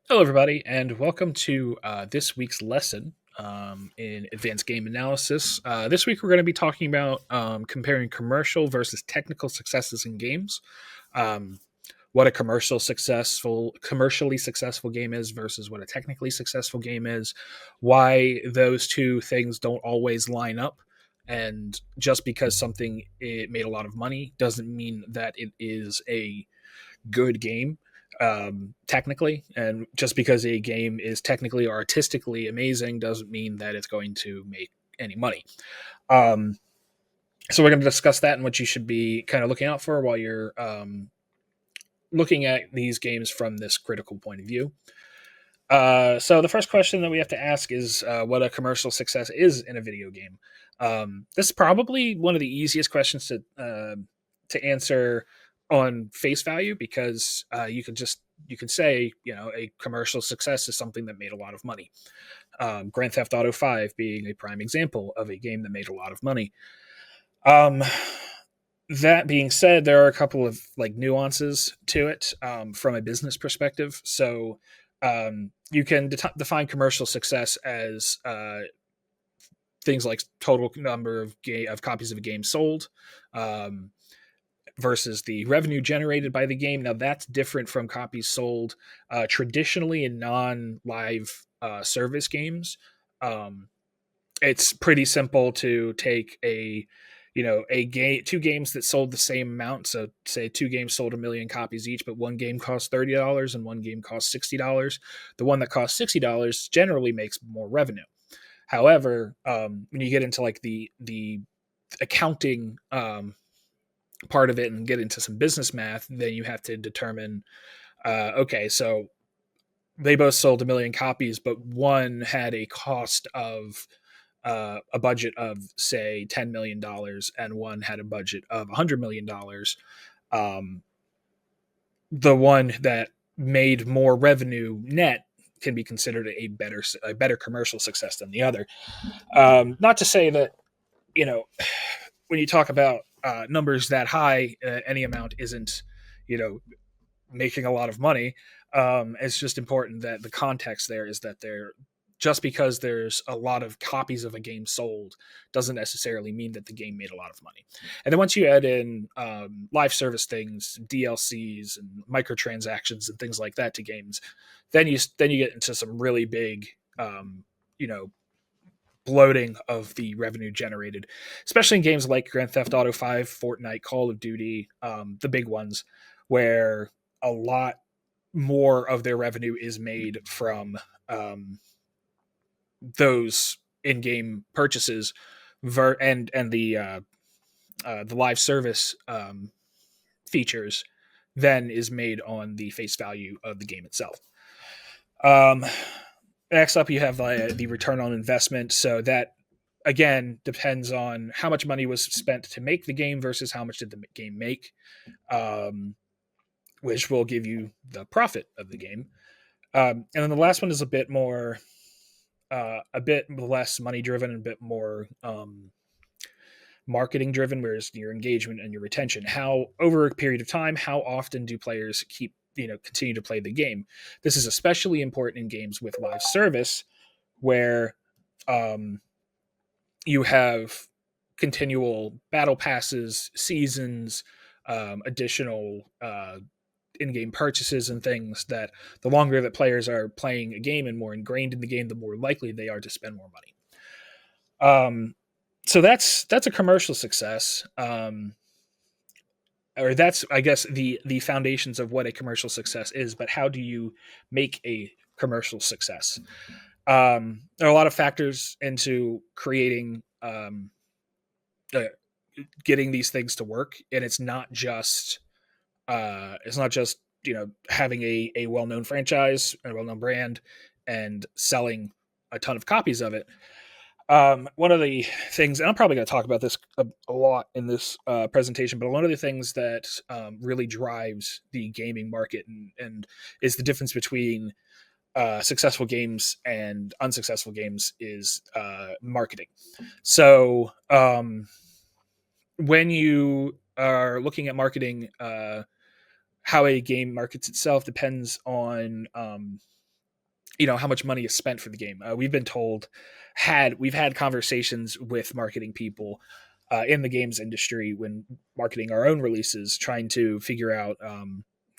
Hello, everybody, and welcome to this week's lesson in advanced game analysis. This week, we're going to be talking about comparing commercial versus technical successes in games. Um, what a commercially successful game is versus what a technically successful game is. Why those two things don't always line up, and just because something it made a lot of money doesn't mean that it is a good game technically, and just because a game is technically or artistically amazing doesn't mean that it's going to make any money. um, so we're going to discuss that and what you should be kind of looking out for while you're looking at these games from this critical point of view. So the first question that we have to ask is what a commercial success is in a video game. This is probably one of the easiest questions to answer on face value, because you can say, a commercial success is something that made a lot of money. Grand Theft Auto 5 being a prime example of a game that made a lot of money. Um, that being said, there are a couple of like nuances to it from a business perspective. So you can define commercial success as things like total number of copies of a game sold, um, versus the revenue generated by the game. Now that's different from copies sold traditionally in non-live service games. Um, it's pretty simple to take a game, two games that sold the same amount. So say two games sold 1 million copies each, but one game cost $30 and one game cost $60. The one that costs $60 generally makes more revenue. However, when you get into like the accounting part of it and get into some business math, then you have to determine, okay, so they both sold 1 million copies, but one had a cost of a budget of say $10 million, and one had a budget of $100 million. Um, the one that made more revenue net can be considered a better commercial success than the other. Not to say that, you know when you talk about numbers that high, any amount isn't, you know making a lot of money. It's just important that the context there is that they're just because there's a lot of copies of a game sold doesn't necessarily mean that the game made a lot of money. And then once you add in live service things, DLCs, and microtransactions and things like that to games, then you get into some really big, you know, bloating of the revenue generated, especially in games like Grand Theft Auto 5, Fortnite, Call of Duty, the big ones, where a lot more of their revenue is made from those in-game purchases and the live service features than is made on the face value of the game itself. Um, Next up, you have the return on investment. So that again depends on how much money was spent to make the game versus how much did the game make, um, which will give you the profit of the game. And then the last one is a bit less money driven and a bit more marketing driven, whereas your engagement and your retention, how over a period of time, how often do players continue to play the game. This is especially important in games with live service, where um, you have continual battle passes, seasons, additional in-game purchases and things, that the longer that players are playing a game and more ingrained in the game, the more likely they are to spend more money. So that's a commercial success, or that's, I guess, the foundations of what a commercial success is. But how do you make a commercial success? There are a lot of factors into creating, uh, getting these things to work, and it's not just having a well-known franchise, a well-known brand, and selling a ton of copies of it. One of the things, and I'm probably going to talk about this a lot in this presentation, but one of the things that really drives the gaming market and is the difference between successful games and unsuccessful games is marketing. So when you are looking at marketing, how a game markets itself depends on how much money is spent for the game. We've had conversations with marketing people in the games industry when marketing our own releases, trying to figure out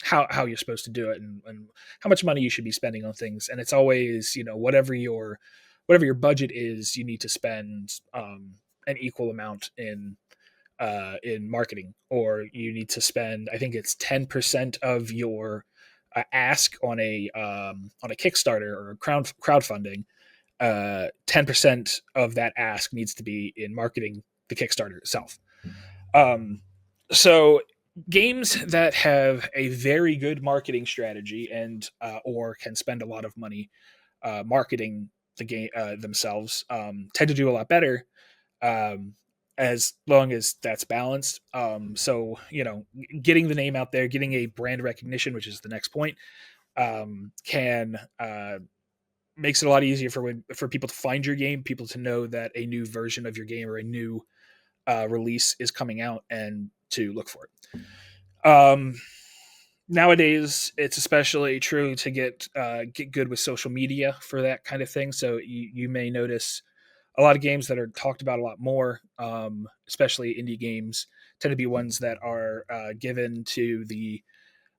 how you're supposed to do it, and how much money you should be spending on things. And it's always, whatever your budget is, you need to spend an equal amount in marketing, or you need to spend, I think it's 10% of your ask on a Kickstarter or crowdfunding. 10% of that ask needs to be in marketing the Kickstarter itself. Um, so games that have a very good marketing strategy and or can spend a lot of money marketing the game themselves tend to do a lot better, um, as long as that's balanced. So getting the name out there, getting a brand recognition, which is the next point, can makes it a lot easier for people to find your game, people to know that a new version of your game or a new release is coming out, and to look for it. Nowadays, it's especially true to get good with social media for that kind of thing. So you may notice a lot of games that are talked about a lot more, especially indie games, tend to be ones that are given to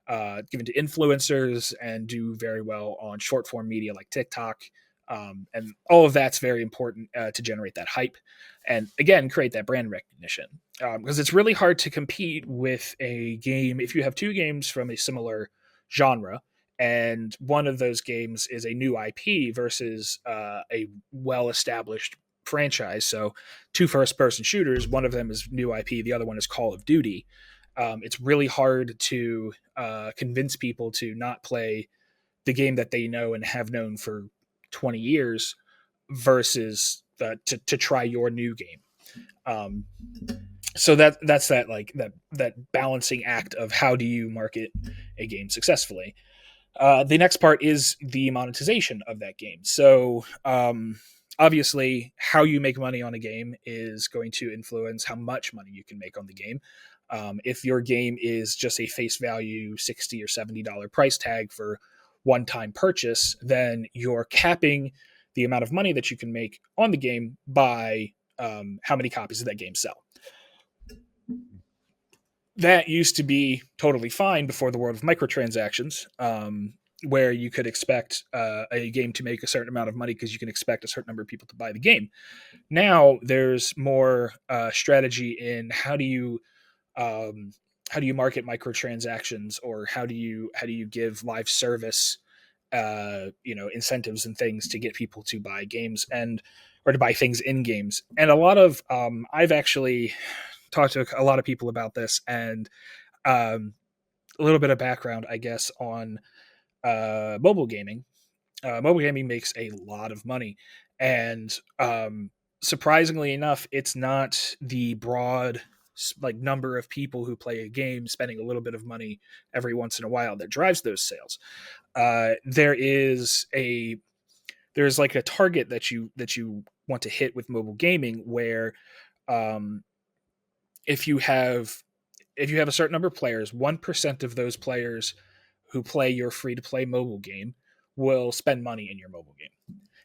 influencers and do very well on short form media like TikTok. And all of that's very important to generate that hype and, again, create that brand recognition. Because it's really hard to compete with a game if you have two games from a similar genre, and one of those games is a new IP versus a well established franchise. So, two first person shooters, one of them is new IP, the other one is Call of Duty. It's really hard to convince people to not play the game that they know and have known for 20 years versus to try your new game. Um, so that's that balancing act of how do you market a game successfully. The next part is the monetization of that game. So obviously, how you make money on a game is going to influence how much money you can make on the game. If your game is just a face value $60 or $70 price tag for one time purchase, then you're capping the amount of money that you can make on the game by how many copies of that game sell. That used to be totally fine before the world of microtransactions, where you could expect a game to make a certain amount of money because you can expect a certain number of people to buy the game. Now there's more strategy in how do you market microtransactions, or how do you give live service incentives and things to get people to buy games, and or to buy things in games. And a lot of I've actually talked to a lot of people about this, and um, a little bit of background, I guess, on mobile gaming. Mobile gaming makes a lot of money, and surprisingly enough, it's not the broad number of people who play a game spending a little bit of money every once in a while that drives those sales. There's like a target that you want to hit with mobile gaming, where um, if you have a certain number of players, 1% of those players who play your free to play mobile game will spend money in your mobile game.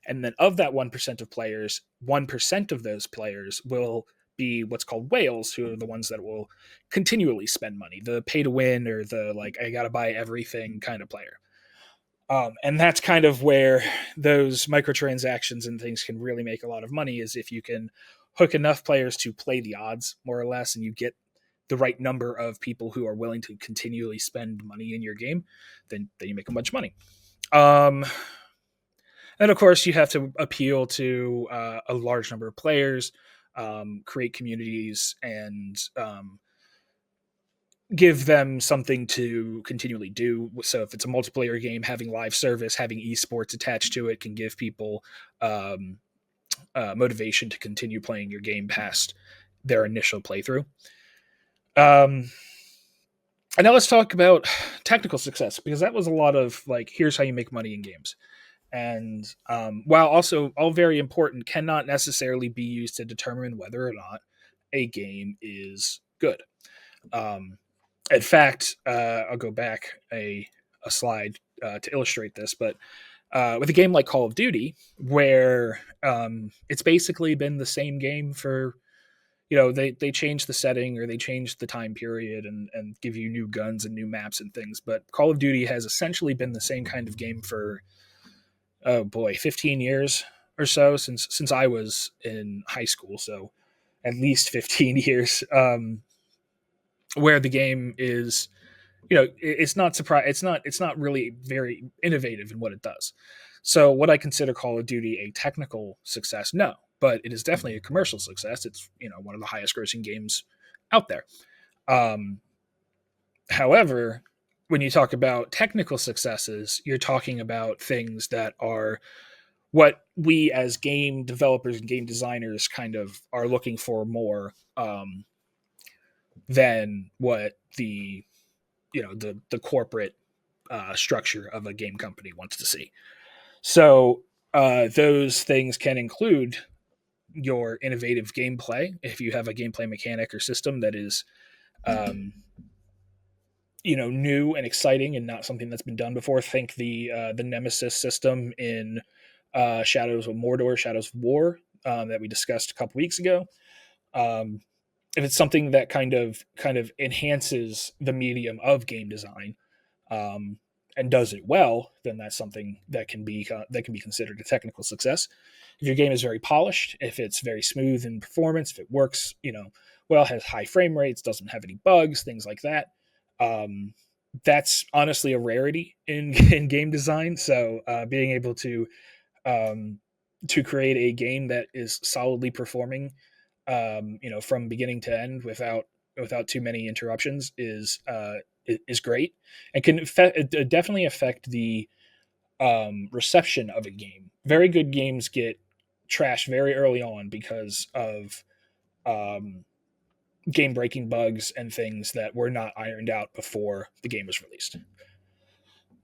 And then of that 1% of players, 1% of those players will be what's called whales, who are the ones that will continually spend money, the pay to win, or the like, I got to buy everything kind of player. And that's kind of where those microtransactions and things can really make a lot of money, is if you can hook enough players to play the odds more or less, and you get the right number of people who are willing to continually spend money in your game, then you make a bunch of money. Um, and of course, you have to appeal to a large number of players, create communities, and give them something to continually do. So if it's a multiplayer game, having live service, having esports attached to it can give people um, motivation to continue playing your game past their initial playthrough. Um, and now let's talk about technical success, because that was a lot of like, here's how you make money in games. And while also all very important, cannot necessarily be used to determine whether or not a game is good. Um, in fact, I'll go back a slide to illustrate this, but with a game like Call of Duty, where it's basically been the same game for, they change the setting or they change the time period and give you new guns and new maps and things. But Call of Duty has essentially been the same kind of game for, oh boy, 15 years or so, since I was in high school. So at least 15 years, where the game is, it's not really very innovative in what it does. So would I consider Call of Duty a technical success? No, but it is definitely a commercial success. It's, one of the highest grossing games out there. um, However, when you talk about technical successes, you're talking about things that are what we as game developers and game designers kind of are looking for more, than what the corporate structure of a game company wants to see. So those things can include your innovative gameplay. If you have a gameplay mechanic or system that is, um, new and exciting and not something that's been done before, think the Nemesis system in Shadows of Mordor, Shadows of War, that we discussed a couple weeks ago. Um, if it's something that kind of enhances the medium of game design, um, and does it well, then that's something that can be considered a technical success. If your game is very polished, if it's very smooth in performance, if it works, well, has high frame rates, doesn't have any bugs, things like that. Um, that's honestly a rarity in in game design. So being able um, to create a game that is solidly performing, from beginning to end without too many interruptions is great, and can definitely affect the reception of a game. Very good games get trashed very early on because of um, game breaking bugs and things that were not ironed out before the game was released.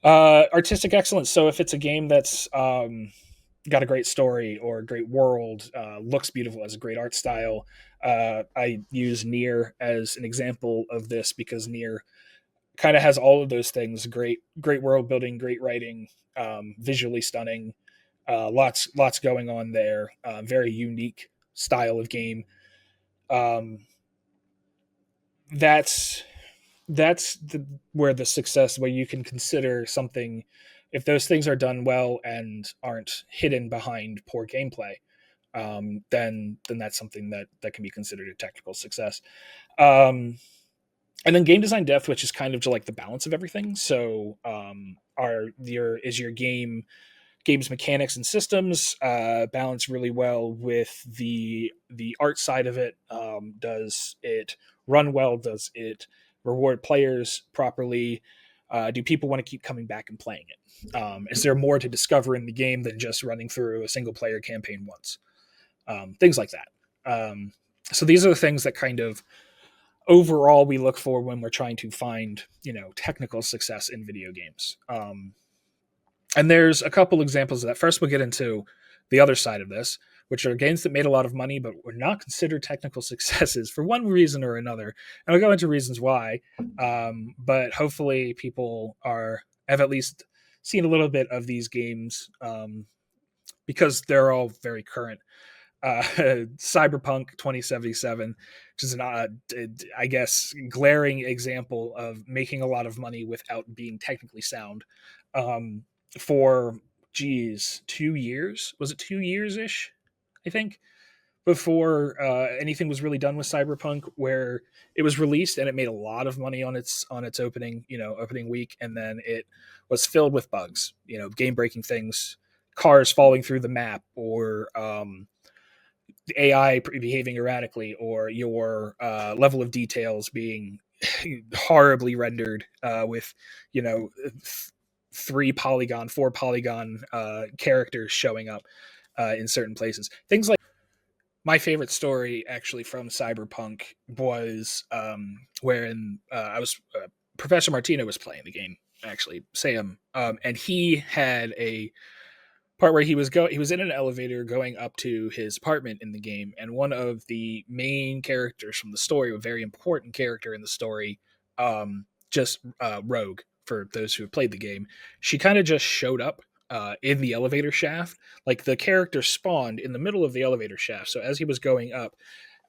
Artistic excellence. So if it's a game that's got a great story or a great world, looks beautiful, has a great art style. I use Nier as an example of this because Nier kind of has all of those things: great world building, great writing, visually stunning, lots going on there. Very unique style of game. Um, that's where the success, where you can consider something, if those things are done well and aren't hidden behind poor gameplay, then that's something that can be considered a technical success. Um, and then game design depth, which is kind of like the balance of everything. So is your game's mechanics and systems balance really well with the art side of it? Does it run well? Does it reward players properly? Do people want to keep coming back and playing it? Is there more to discover in the game than just running through a single player campaign once? Things like that. So these are the things that kind of overall we look for when we're trying to find technical success in video games. And there's a couple examples of that. First, we'll get into the other side of this, which are games that made a lot of money but were not considered technical successes for one reason or another. And I'll go into reasons why. But hopefully, people have at least seen a little bit of these games, because they're all very current. Cyberpunk 2077, which is I guess, glaring example of making a lot of money without being technically sound. For, geez, 2 years, was it 2 years ish, I think, before anything was really done with Cyberpunk, where it was released and it made a lot of money on its opening week, and then it was filled with bugs, game breaking things, cars falling through the map, or AI behaving erratically, or your level of details being horribly rendered, with you know 4 polygon characters showing up in certain places. Things like, my favorite story actually from Cyberpunk was, wherein I was Professor Martino was playing the game, actually, Sam, and he had a part where he was in an elevator going up to his apartment in the game, and one of the main characters from the story, a very important character in the story, just Rogue, for those who have played the game, she kind of just showed up in the elevator shaft. Like the character spawned in the middle of the elevator shaft. So as he was going up,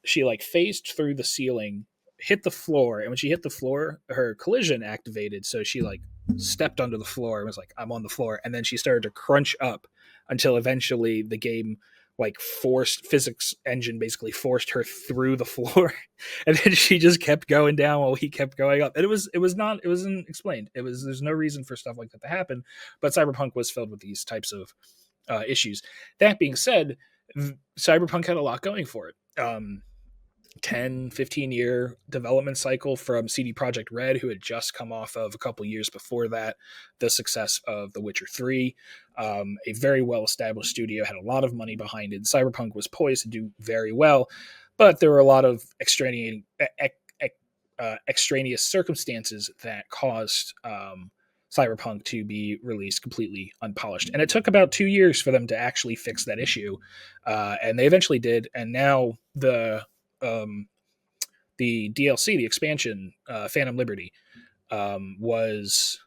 she like phased through the ceiling, hit the floor, and when she hit the floor, her collision activated. So she like stepped onto the floor and was like, "I'm on the floor," and then she started to crunch up until eventually the game like forced physics engine basically forced her through the floor and then she just kept going down while he kept going up and it wasn't explained. There's no reason for stuff like that to happen, but Cyberpunk was filled with these types of issues. That being said, Cyberpunk had a lot going for it. 10-15 year development cycle from CD Projekt Red, who had just come off of a couple years before that the success of The Witcher 3. A very well established studio, had a lot of money behind it. Cyberpunk was poised to do very well, but there were a lot of extraneous circumstances that caused Cyberpunk to be released completely unpolished. And it took about 2 years for them to actually fix that issue. And they eventually did. And now the DLC, the expansion, Phantom Liberty, was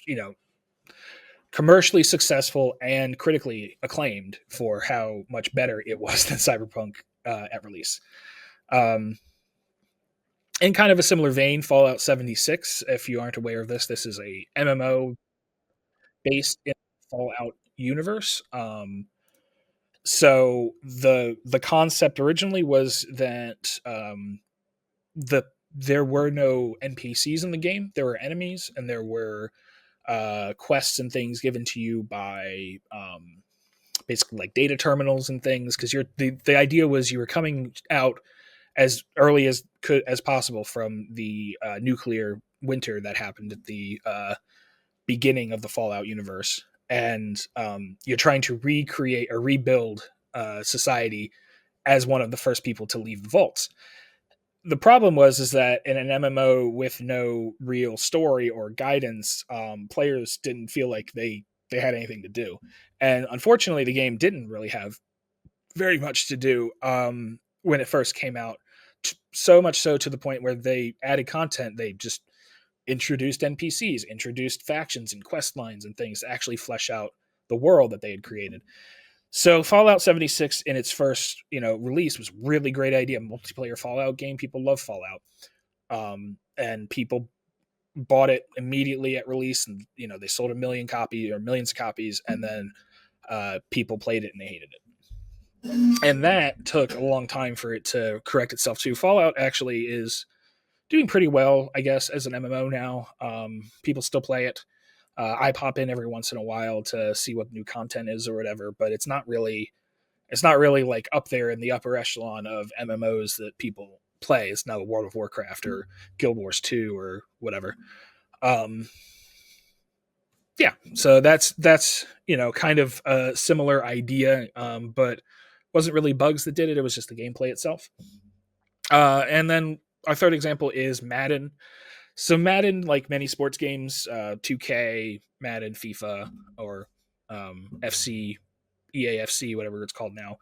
you know commercially successful and critically acclaimed for how much better it was than Cyberpunk at release. In kind of a similar vein, Fallout 76. If you aren't aware of this, this is a MMO based in the Fallout universe. So the concept originally was that there were no NPCs in the game. There were enemies, and there were quests and things given to you by basically like data terminals and things. Because the idea was you were coming out as early as possible from the nuclear winter that happened at the beginning of the Fallout universe, and you're trying to recreate or rebuild society as one of the first people to leave the vaults. The problem is that in an MMO with no real story or guidance, players didn't feel like they had anything to do, and unfortunately, the game didn't really have very much to do when it first came out. So much so to the point where they added content. They just introduced NPCs, introduced factions and quest lines and things to actually flesh out the world that they had created. So Fallout 76 in its first, release was really great idea. Multiplayer Fallout game. People love Fallout. And people bought it immediately at release, and they sold 1 million copies or millions of copies, and then people played it and they hated it. And that took a long time for it to correct itself too. Fallout actually is doing pretty well, I guess, as an MMO now. People still play it. I pop in every once in a while to see what new content is or whatever, but it's not really like up there in the upper echelon of MMOs that people play. It's not World of Warcraft or Guild Wars 2 or whatever. Yeah, so that's kind of a similar idea, but wasn't really bugs that did it. It was just the gameplay itself. And then our third example is Madden. So Madden, like many sports games, 2K, Madden, FIFA, or FC, EAFC, whatever it's called now.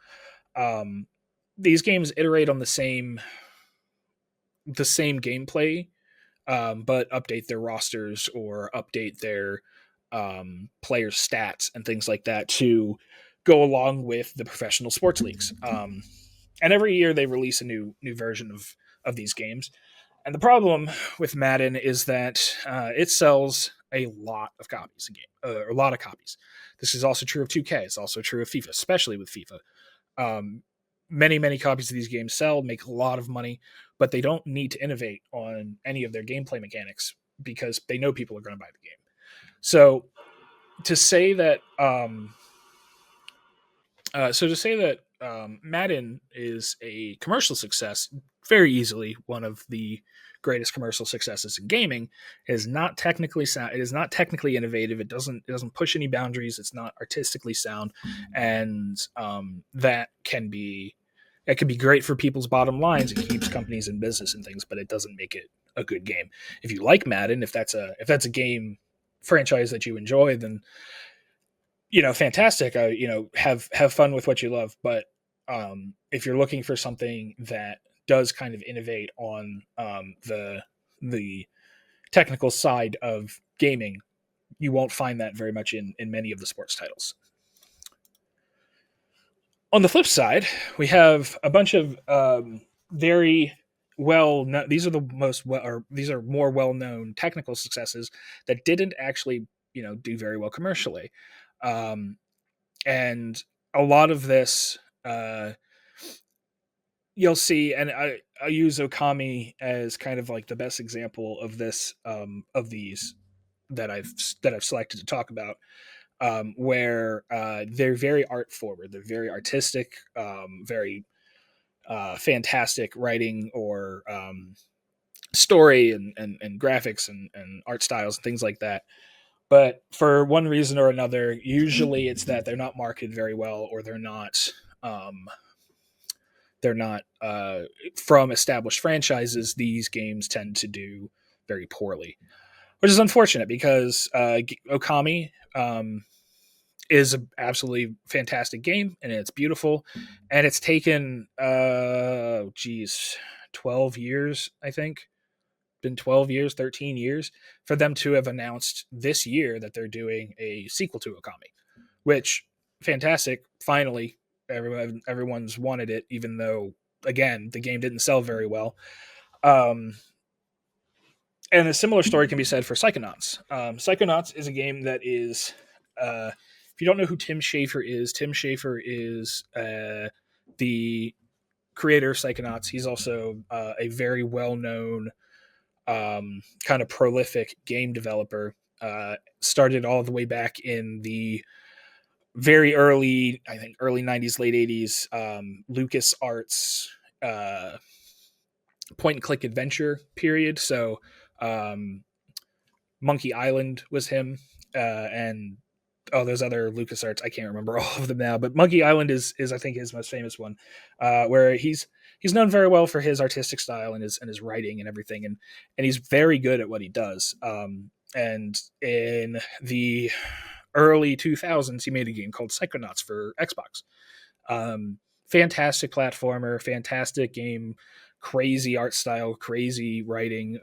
These games iterate on the same gameplay, but update their rosters or update their players' stats and things like that to go along with the professional sports leagues. And every year they release a new version of these games. And the problem with Madden is that it sells a lot of copies a lot of copies. This is also true of 2K. It's also true of FIFA, especially with FIFA. Many copies of these games sell, make a lot of money, but they don't need to innovate on any of their gameplay mechanics because they know people are going to buy the game. So to say that Madden is a commercial success, very easily one of the greatest commercial successes in gaming, is not technically sound. It is not technically innovative. It doesn't push any boundaries. It's not artistically sound, and that can be great for people's bottom lines. It keeps companies in business and things, but it doesn't make it a good game. If you like Madden, if that's a game franchise that you enjoy, then fantastic. Have fun with what you love. But if you're looking for something that does kind of innovate on the technical side of gaming, you won't find that very much in many of the sports titles. On the flip side, we have a bunch of very well these are the most well, or these are more well known technical successes that didn't actually do very well commercially, um, and a lot of this you'll see, and I use Okami as kind of like the best example of this, of these that I've selected to talk about, where they're very art forward, they're very artistic, very fantastic writing or story and graphics and art styles and things like that. But for one reason or another, usually it's that they're not marketed very well, or um, they're not from established franchises. These games tend to do very poorly, which is unfortunate because Okami is an absolutely fantastic game and it's beautiful, and it's taken 12 years, I think, been 12 years, 13 years for them to have announced this year that they're doing a sequel to Okami, which fantastic. Finally, everyone's wanted it, even though again the game didn't sell very well. Um, and a similar story can be said for Psychonauts. Psychonauts is a game that is, if you don't know who Tim Schafer is the creator of Psychonauts. He's also a very well known, kind of prolific game developer. Started all the way back in the very early, I think early 90s, late 80s, Lucas Arts point and click adventure period. So um, Monkey Island was him, and those other LucasArts, I can't remember all of them now, but Monkey Island is I think his most famous one, where he's known very well for his artistic style and his writing and everything, and he's very good at what he does. And in the early 2000s, he made a game called Psychonauts for Xbox. Um, Fantastic platformer, fantastic game, crazy art style, crazy writing,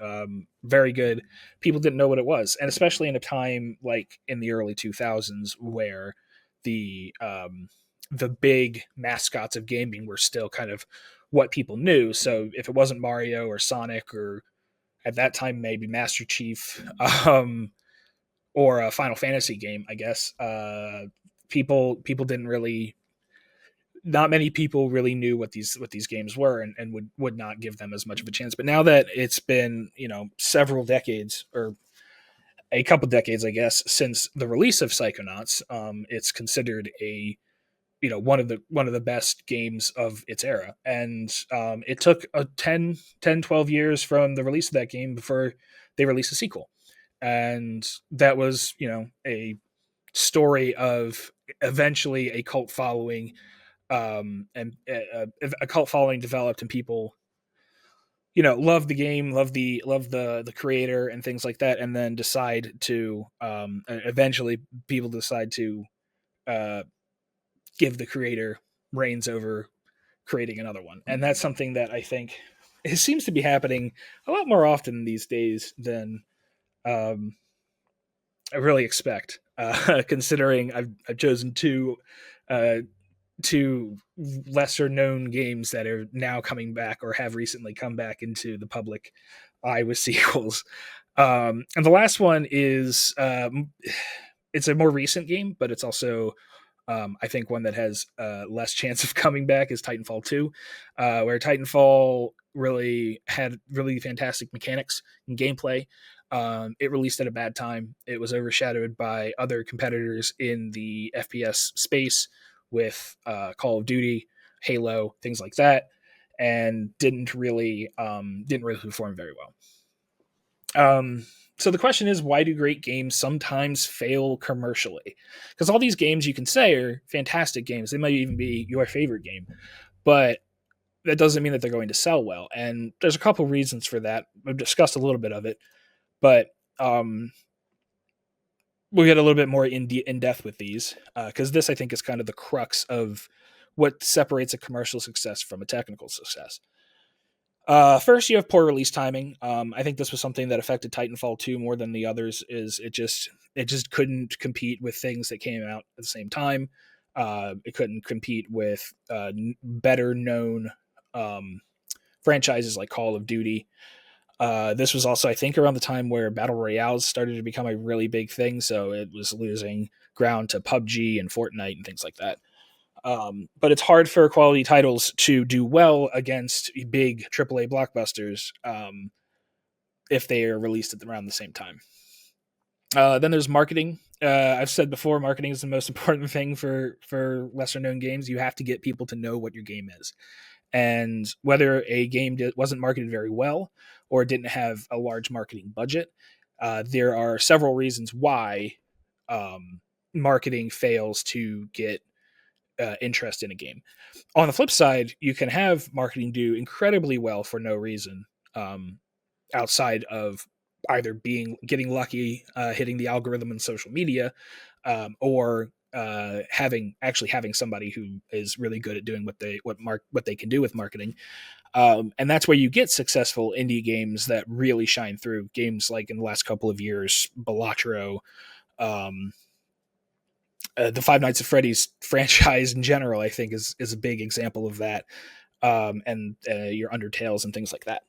very good. People didn't know what it was, and especially in a time like in the early 2000s where the big mascots of gaming were still kind of what people knew. So if it wasn't Mario or Sonic, or at that time maybe Master Chief, or a Final Fantasy game, I guess, people didn't really, not many people really knew what these games were, and would not give them as much of a chance. But now that it's been several decades, or a couple decades, I guess, since the release of Psychonauts, it's considered a one of the best games of its era. And it took a 12 years from the release of that game before they released a sequel, and that was a story of eventually a cult following, and a cult following developed, and people love the game, love the creator and things like that, and then decide to eventually people decide to uh, give the creator reins over creating another one. And that's something that I think it seems to be happening a lot more often these days than um, I really expect, considering I've chosen uh, two lesser known games that are now coming back, or have recently come back into the public eye with sequels. And the last one is, it's a more recent game, but it's also, I think, one that has less chance of coming back, is Titanfall 2, where Titanfall really had really fantastic mechanics and gameplay. It released at a bad time. It was overshadowed by other competitors in the FPS space, with Call of Duty, Halo, things like that, and didn't really perform very well. So the question is, why do great games sometimes fail commercially? Because all these games you can say are fantastic games. They might even be your favorite game, but that doesn't mean that they're going to sell well. And there's a couple reasons for that. We've discussed a little bit of it, but we'll get a little bit more in depth with these, because this, I think, is kind of the crux of what separates a commercial success from a technical success. First, you have poor release timing. I think this was something that affected Titanfall 2 more than the others. Is it just couldn't compete with things that came out at the same time. It couldn't compete with better known um, franchises like Call of Duty. This was also, I think, around the time where battle royales started to become a really big thing, so it was losing ground to PUBG and Fortnite and things like that. But it's hard for quality titles to do well against big AAA blockbusters if they are released at around the same time. Then there's marketing. I've said before, marketing is the most important thing for lesser known games. You have to get people to know what your game is, and whether a game wasn't marketed very well or didn't have a large marketing budget, there are several reasons why marketing fails to get interest in a game. On the flip side, you can have marketing do incredibly well for no reason, um, outside of either being getting lucky, hitting the algorithm in social media, or having somebody who is really good at doing what they can do with marketing. And that's where you get successful indie games that really shine through. Games like in the last couple of years, Balatro, um, the Five Nights at Freddy's franchise in general, I think is a big example of that, and your Undertales and things like that.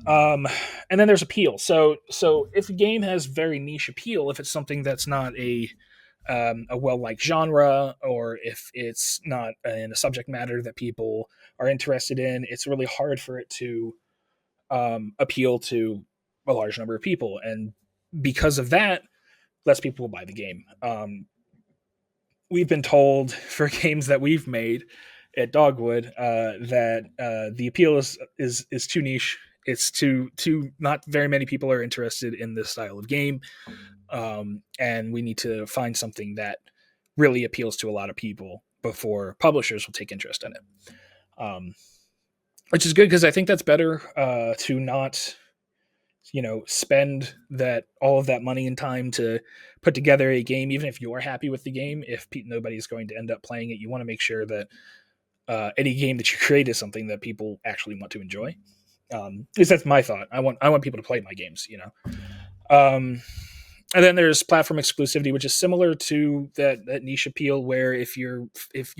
Um, and then there's appeal. So if a game has very niche appeal, if it's something that's not a well liked genre, or if it's not in a subject matter that people are interested in, it's really hard for it to appeal to a large number of people, and because of that, less people will buy the game. We've been told for games that we've made at Dogwood that the appeal is too niche. It's too not very many people are interested in this style of game, and we need to find something that really appeals to a lot of people before publishers will take interest in it. Um, which is good because I think that's better to not spend that all of that money and time to put together a game, even if you're happy with the game. If nobody's going to end up playing it, you want to make sure that any game that you create is something that people actually want to enjoy. At least that's my thought. I want people to play my games. um, and then there's platform exclusivity, which is similar to that niche appeal, where if you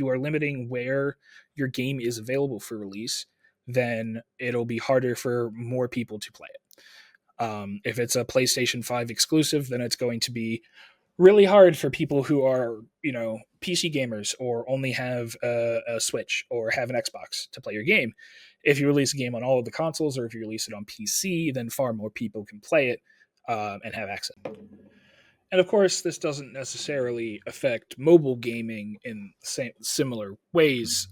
are limiting where your game is available for release, then it'll be harder for more people to play it. If it's a PlayStation 5 exclusive, then it's going to be really hard for people who are, PC gamers or only have a Switch or have an Xbox to play your game. If you release a game on all of the consoles, or if you release it on PC, then far more people can play it and have access. And of course, this doesn't necessarily affect mobile gaming in similar ways.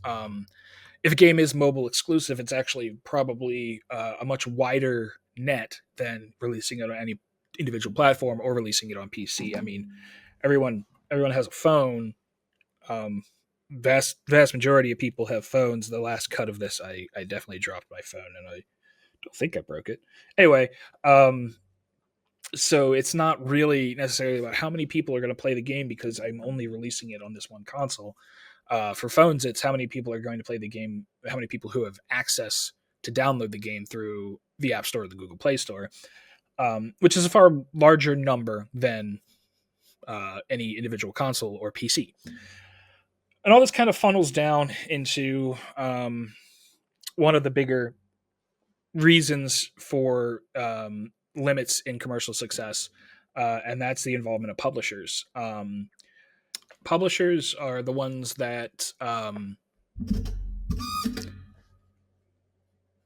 If a game is mobile exclusive, it's actually probably a much wider net than releasing it on any individual platform or releasing it on PC. I mean, everyone has a phone. Vast majority of people have phones. The last cut of this, I definitely dropped my phone, and I don't think I broke it. Anyway, so it's not really necessarily about how many people are going to play the game because I'm only releasing it on this one console. For phones, it's how many people are going to play the game, how many people who have access to download the game through the App Store or the Google Play Store, which is a far larger number than any individual console or PC. And all this kind of funnels down into one of the bigger reasons for limits in commercial success, and that's the involvement of publishers. Publishers are the ones that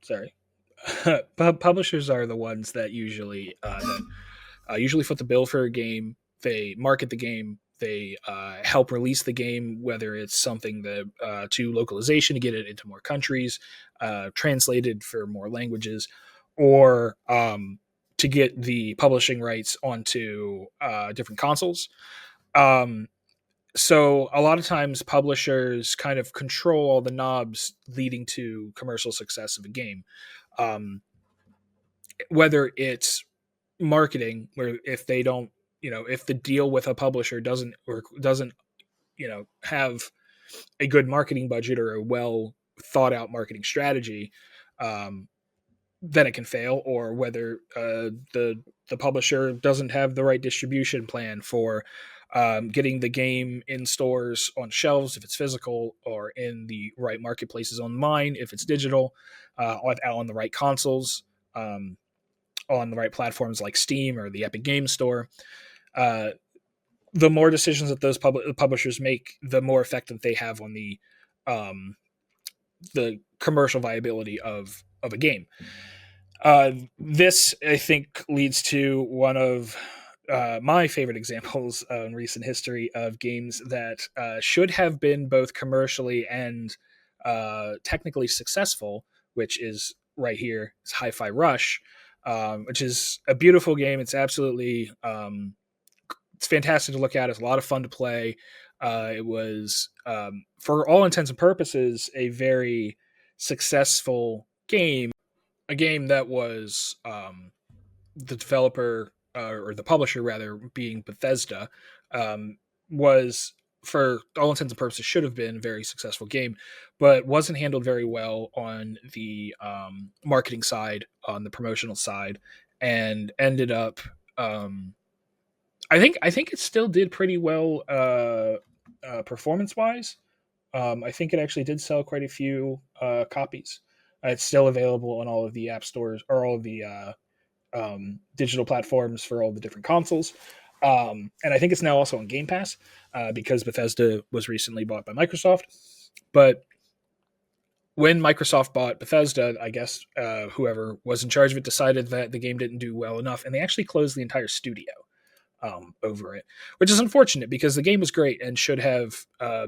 sorry publishers are the ones that usually foot the bill for a game. They market the game. They help release the game, whether it's something that to localization to get it into more countries, translated for more languages, or to get the publishing rights onto different consoles. Um, so a lot of times publishers kind of control all the knobs leading to commercial success of a game. Um, whether it's marketing, where if they don't, if the deal with a publisher doesn't have a good marketing budget or a well thought out marketing strategy, then it can fail, or whether the publisher doesn't have the right distribution plan for getting the game in stores on shelves if it's physical, or in the right marketplaces online if it's digital, on the right consoles, um, on the right platforms like Steam or the Epic Games Store. Uh, the more decisions that those publishers make, the more effect that they have on um, the commercial viability of a game. This, I think, leads to one of my favorite examples in recent history of games that should have been both commercially and technically successful, which is right here. It's Hi-Fi Rush, which is a beautiful game. It's absolutely it's fantastic to look at. It's a lot of fun to play. It was, for all intents and purposes, a very successful game. A game that was the developer, or the publisher rather, being Bethesda, um, was, for all intents and purposes, should have been a very successful game, but wasn't handled very well on the marketing side, on the promotional side, and ended up. I think it still did pretty well performance wise. I think it actually did sell quite a few copies. It's still available on all of the app stores, or all of the digital platforms for all the different consoles. And I think it's now also on Game Pass, because Bethesda was recently bought by Microsoft. But when Microsoft bought Bethesda, I guess whoever was in charge of it decided that the game didn't do well enough, and they actually closed the entire studio over it, which is unfortunate because the game was great and should have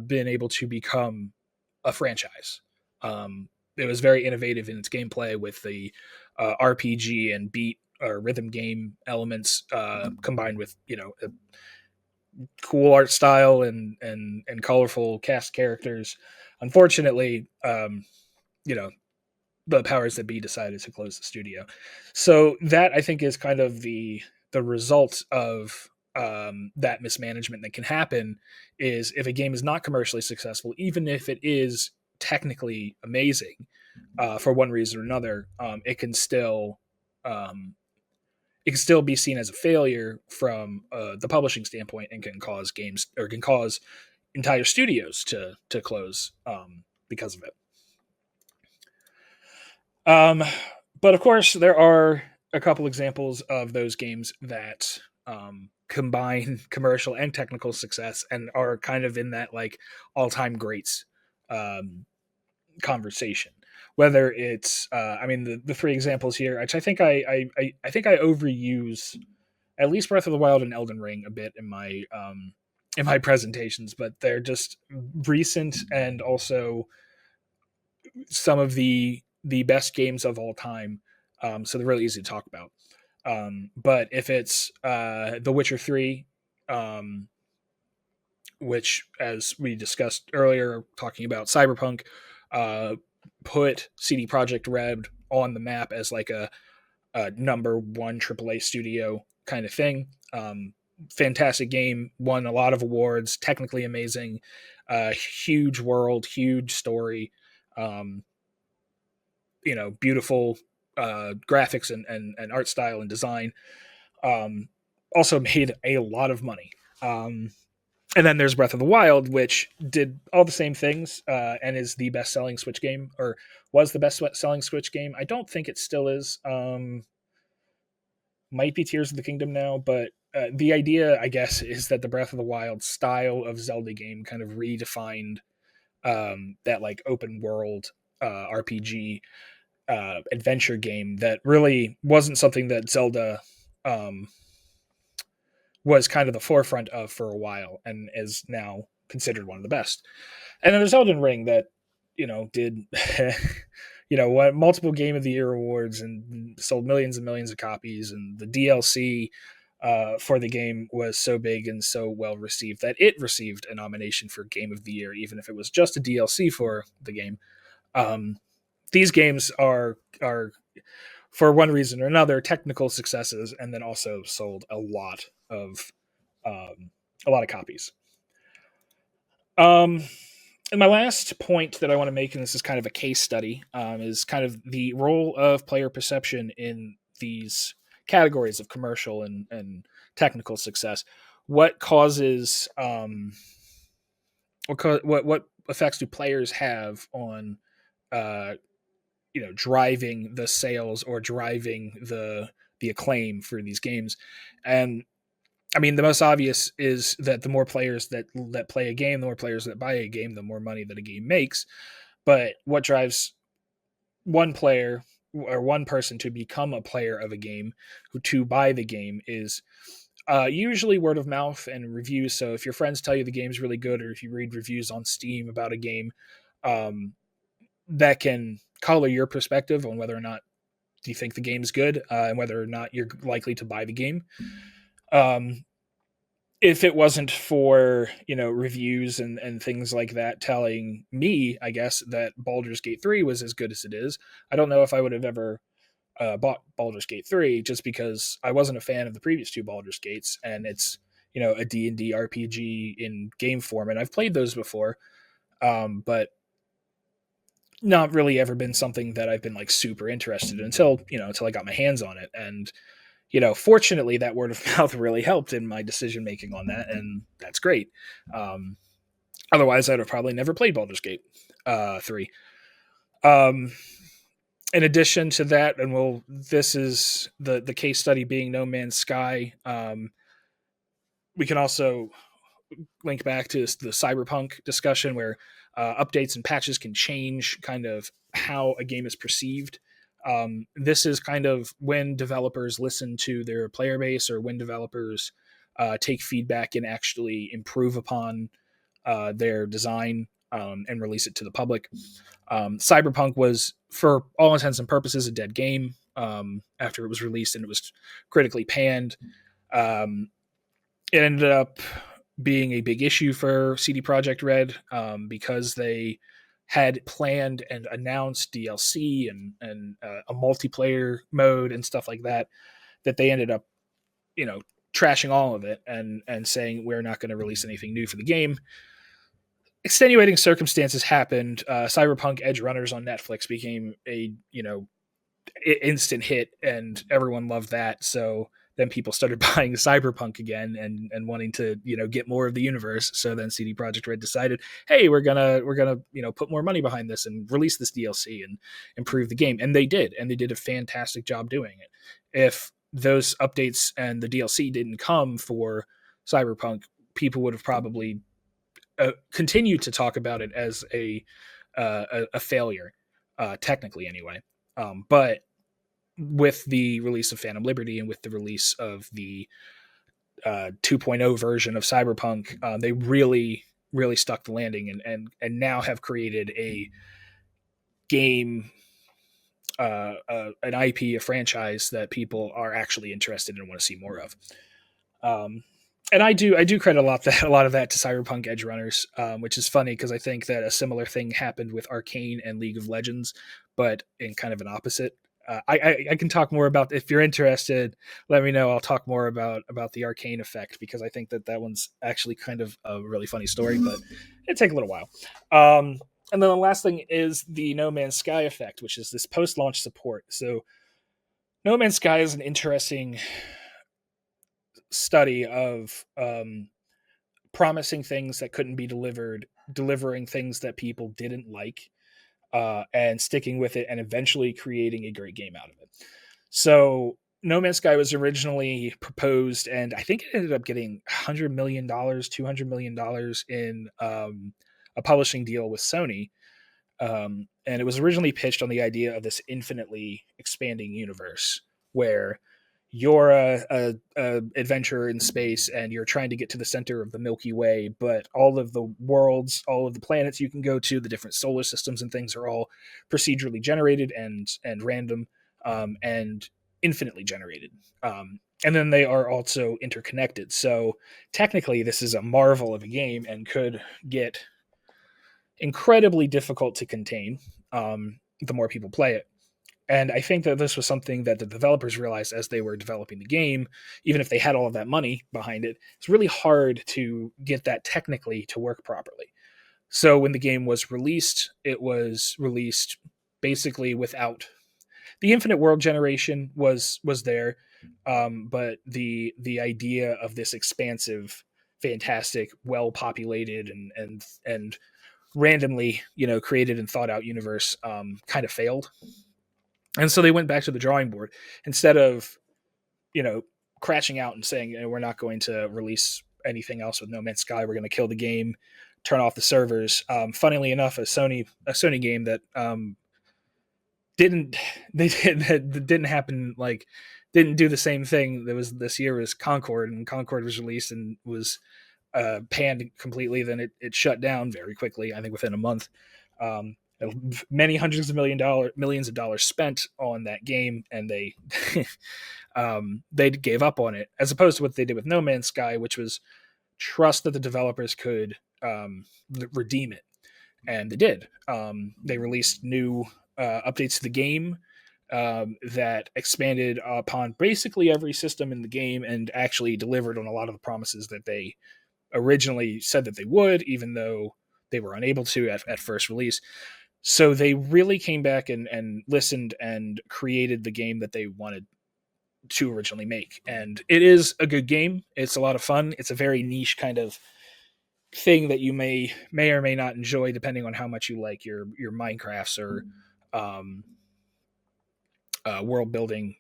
been able to become a franchise. It was very innovative in its gameplay with the RPG and beat or rhythm game elements, combined with a cool art style and colorful cast characters. Unfortunately, you know the powers that be decided to close the studio. So that, I think, is kind of the result of that mismanagement that can happen. Is if a game is not commercially successful, even if it is technically amazing, for one reason or another, um, it can still be seen as a failure from the publishing standpoint, and can cause games, or can cause entire studios to close because of it. Um, but of course, there are a couple examples of those games that combine commercial and technical success, and are kind of in that like all-time greats um, conversation. Whether it's, I mean, the three examples here, which I think I think I overuse at least Breath of the Wild and Elden Ring a bit in my presentations, but they're just recent, and also some of the best games of all time. So they're really easy to talk about. But if it's The Witcher 3, um, which, as we discussed earlier, talking about Cyberpunk, uh, put CD Projekt Red on the map as like a number one AAA studio kind of thing. Fantastic game, won a lot of awards, technically amazing, huge world, huge story, um, beautiful graphics and art style and design. Um, Also made a lot of money. And then there's Breath of the Wild, which did all the same things, and is the best selling Switch game, or was the best selling Switch game. I don't think it still is. Might be Tears of the Kingdom now, but the idea, I guess, is that the Breath of the Wild style of Zelda game kind of redefined that like open world RPG adventure game that really wasn't something that Zelda um, was kind of the forefront of for a while, and is now considered one of the best. And then there's Elden Ring that did what, multiple Game of the Year awards, and sold millions and millions of copies, and the DLC for the game was so big and so well received that it received a nomination for Game of the Year, even if it was just a DLC for the game. Um, these games are for one reason or another technical successes, and then also sold um, a lot of copies. Um, And my last point that I want to make, and this is kind of a case study, is kind of the role of player perception in these categories of commercial and technical success. What causes what effects do players have on uh, driving the sales or driving the acclaim for these games? And I mean, the most obvious is that the more players that play a game, the more players that buy a game, the more money that a game makes. But what drives one player or one person to become a player of a game, who to buy the game, is usually word of mouth and reviews. So if your friends tell you the game's really good, or if you read reviews on Steam about a game, um, that can color your perspective on whether or not you think the game's good, and whether or not you're likely to buy the game. Um, if it wasn't for reviews and things like that telling me, I guess, that Baldur's Gate 3 was as good as it is, I don't know if I would have ever bought Baldur's Gate 3, just because I wasn't a fan of the previous two Baldur's Gates, and it's a D&D RPG in game form, and I've played those before, but not really ever been something that I've been like super interested in until I got my hands on it. And fortunately, that word of mouth really helped in my decision making on that, and that's great. Um, Otherwise, I'd have probably never played Baldur's Gate 3. Um, in addition to that, and this is the case study being No Man's Sky. We can also link back to the cyberpunk discussion, where updates and patches can change kind of how a game is perceived. This is kind of when developers listen to their player base, or when developers take feedback and actually improve upon their design, and release it to the public. Cyberpunk was, for all intents and purposes, a dead game after it was released, and it was critically panned. It ended up being a big issue for CD Projekt Red, because they had planned and announced DLC and a multiplayer mode and stuff like that. That they ended up, trashing all of it and saying, we're not going to release anything new for the game. Extenuating circumstances happened. Cyberpunk Edge Runners on Netflix became a instant hit, and everyone loved that. So then people started buying Cyberpunk again and wanting to get more of the universe. So then CD Projekt Red decided, hey, we're gonna put more money behind this and release this DLC and improve the game. And they did a fantastic job doing it. If those updates and the DLC didn't come for Cyberpunk, people would have probably continued to talk about it as a failure, technically anyway. But with the release of Phantom Liberty, and with the release of the 2.0 version of Cyberpunk, they really, really stuck the landing, and now have created a game, an IP, a franchise that people are actually interested in and want to see more of. Um, and I do credit a lot of that to Cyberpunk Edge Runners, which is funny because I think that a similar thing happened with Arcane and League of Legends, but in kind of an opposite. I can talk more about, if you're interested. Let me know. I'll talk more about the Arcane effect, because I think that one's actually kind of a really funny story, but it'd take a little while. And then the last thing is the No Man's Sky effect, which is this post-launch support. So No Man's Sky is an interesting study of promising things that couldn't be delivered, delivering things that people didn't like, and sticking with it, and eventually creating a great game out of it. So No Man's Sky was originally proposed, and I think it ended up getting $100 million, $200 million in a publishing deal with Sony. And it was originally pitched on the idea of this infinitely expanding universe, where you're a adventurer in space, and you're trying to get to the center of the Milky Way, but all of the worlds, all of the planets you can go to, the different solar systems and things, are all procedurally generated and random, and infinitely generated. And then they are also interconnected. So technically, this is a marvel of a game, and could get incredibly difficult to contain the more people play it. And I think that this was something that the developers realized as they were developing the game. Even if they had all of that money behind it, it's really hard to get that technically to work properly. So when the game was released, it was released basically without the infinite world generation was there, but the idea of this expansive, fantastic, well populated and randomly created and thought out universe kind of failed, and so they went back to the drawing board instead of you know crashing out and saying we're not going to release anything else with No Man's Sky. We're going to kill the game, turn off the servers. Funnily enough, a Sony game that didn't they did that didn't happen like didn't do the same thing that was this year as Concord, and Concord was released and was panned completely. Then it shut down very quickly. I think within a month. Um, Many hundreds of millions of dollars spent on that game, and they gave up on it, as opposed to what they did with No Man's Sky, which was trust that the developers could redeem it, and they did. They released new updates to the game that expanded upon basically every system in the game and actually delivered on a lot of the promises that they originally said that they would, even though they were unable to at first release. So they really came back and listened and created the game that they wanted to originally make. And it is a good game. It's a lot of fun. It's a very niche kind of thing that you may or may not enjoy depending on how much you like your Minecrafts or world building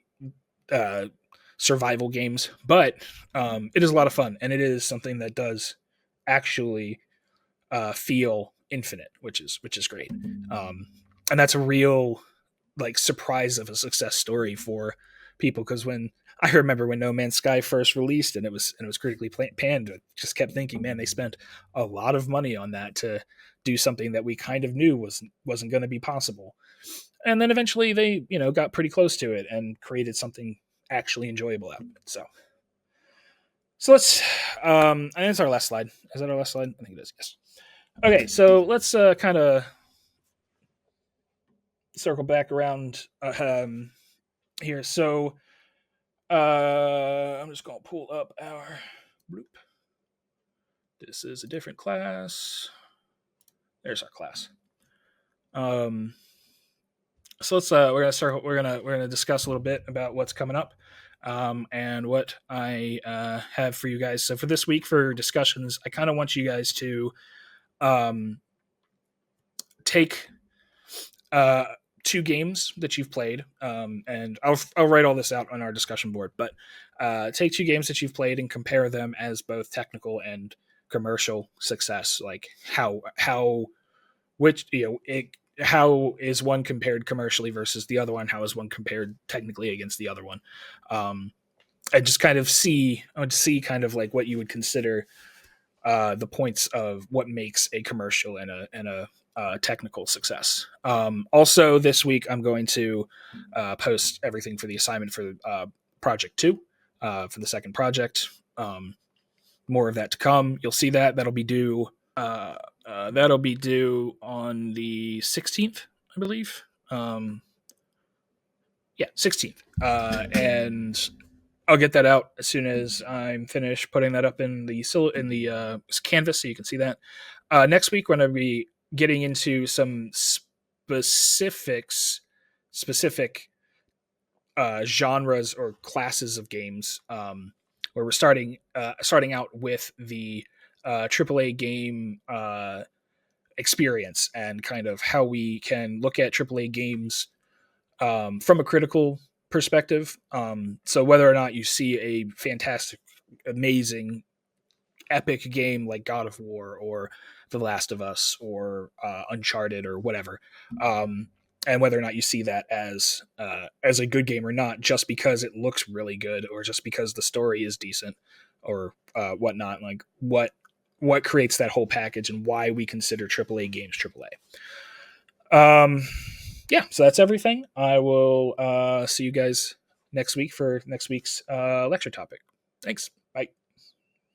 survival games. But it is a lot of fun, and it is something that does actually feel infinite, which is great. And that's a real like surprise of a success story for people, because when I remember when No Man's Sky first released and it was critically panned, I just kept thinking, man, they spent a lot of money on that to do something that we kind of knew wasn't going to be possible. And then eventually they got pretty close to it and created something actually enjoyable out of it. So let's I think it's our last slide. Is that our last slide? I think it is. Yes. Okay, so let's kind of circle back around here. So I'm just going to pull up our bloop. This is a different class. There's our class. So let's we're gonna discuss a little bit about what's coming up and what I have for you guys. So for this week for discussions, I kind of want you guys to take two games that you've played, and I'll write all this out on our discussion board. But take two games that you've played and compare them as both technical and commercial success. Like how which how is one compared commercially versus the other one? How is one compared technically against the other one? I just kind of I would see kind of like what you would consider the points of what makes a commercial and a technical success. Also, this week I'm going to post everything for the assignment for Project 2 for the second project. More of that to come. You'll see that'll be due. That'll be due on the 16th, I believe. Yeah, 16th, and I'll get that out as soon as I'm finished putting that up in the canvas, so you can see that. Next week, we're going to be getting into some specific genres or classes of games, where we're starting out with the AAA game experience and kind of how we can look at AAA games from a critical perspective. So whether or not you see a fantastic, amazing, epic game like God of War or The Last of Us or Uncharted or whatever, and whether or not you see that as a good game or not, just because it looks really good or just because the story is decent or whatnot, like what creates that whole package and why we consider AAA games AAA. Yeah, so that's everything. I will see you guys next week for next week's lecture topic. Thanks.